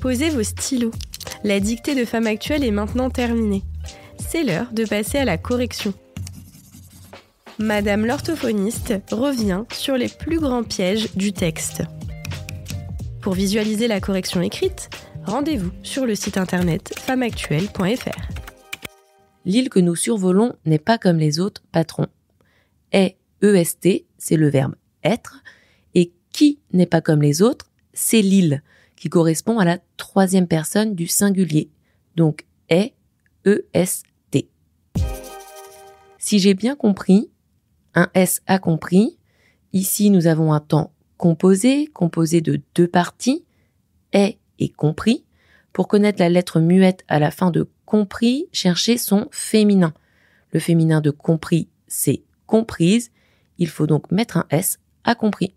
Posez vos stylos. La dictée de Femme Actuelle est maintenant terminée. C'est l'heure de passer à la correction. Madame l'orthophoniste revient sur les plus grands pièges du texte. Pour visualiser la correction écrite, rendez-vous sur le site internet femmeactuelle.fr. L'île que nous survolons n'est pas comme les autres patrons. EST, c'est le verbe être, et qui n'est pas comme les autres, c'est l'île, qui correspond à la troisième personne du singulier. Donc EST. Si j'ai bien compris, un S a compris. Ici, nous avons un temps composé de deux parties, est et compris. Pour connaître la lettre muette à la fin de compris, cherchez son féminin. Le féminin de compris, c'est comprise. Il faut donc mettre un S à compris.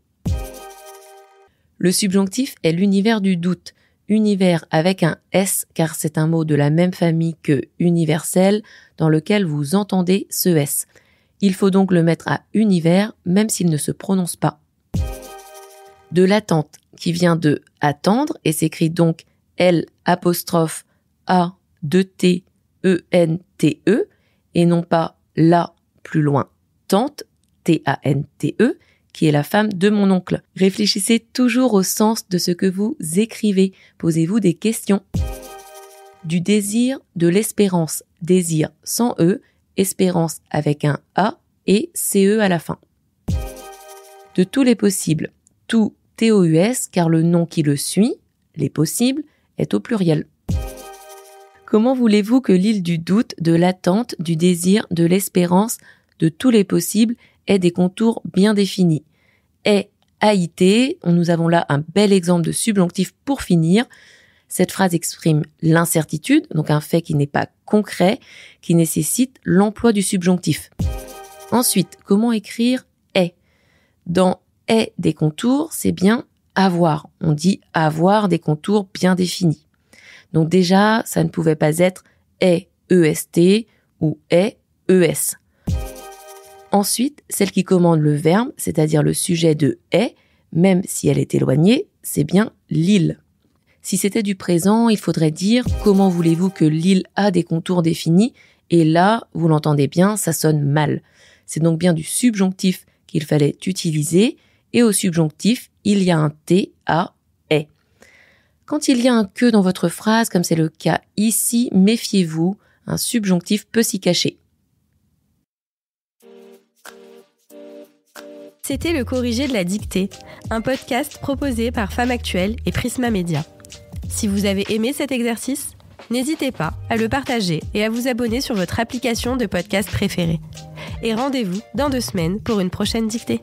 Le subjonctif est l'univers du doute. Univers avec un S car c'est un mot de la même famille que universel dans lequel vous entendez ce S. Il faut donc le mettre à univers même s'il ne se prononce pas. De l'attente qui vient de attendre et s'écrit donc L'-A-2-T-E-N-T-E et non pas la plus loin tante T-A-N-T-E qui est la femme de mon oncle. Réfléchissez toujours au sens de ce que vous écrivez. Posez-vous des questions. Du désir, de l'espérance. Désir sans E, espérance avec un A et CE à la fin. De tous les possibles. Tout TOUS car le nom qui le suit, les possibles, est au pluriel. Comment voulez-vous que l'île du doute, de l'attente, du désir, de l'espérance, de tous les possibles ait des contours bien définis? AIT, nous avons là un bel exemple de subjonctif pour finir. Cette phrase exprime l'incertitude, donc un fait qui n'est pas concret, qui nécessite l'emploi du subjonctif. Ensuite, comment écrire est? Dans est des contours, c'est bien avoir. On dit avoir des contours bien définis. Donc déjà, ça ne pouvait pas être est EST ou est ES. Ensuite, celle qui commande le verbe, c'est-à-dire le sujet de est, même si elle est éloignée, c'est bien l'île. Si c'était du présent, il faudrait dire « Comment voulez-vous que l'île a des contours définis ?» Et là, vous l'entendez bien, ça sonne mal. C'est donc bien du subjonctif qu'il fallait utiliser, et au subjonctif, il y a un T, A, est. Quand il y a un que dans votre phrase, comme c'est le cas ici, méfiez-vous, un subjonctif peut s'y cacher. C'était le corrigé de la dictée, un podcast proposé par Femme Actuelle et Prisma Media. Si vous avez aimé cet exercice, n'hésitez pas à le partager et à vous abonner sur votre application de podcast préférée. Et rendez-vous dans 2 semaines pour une prochaine dictée.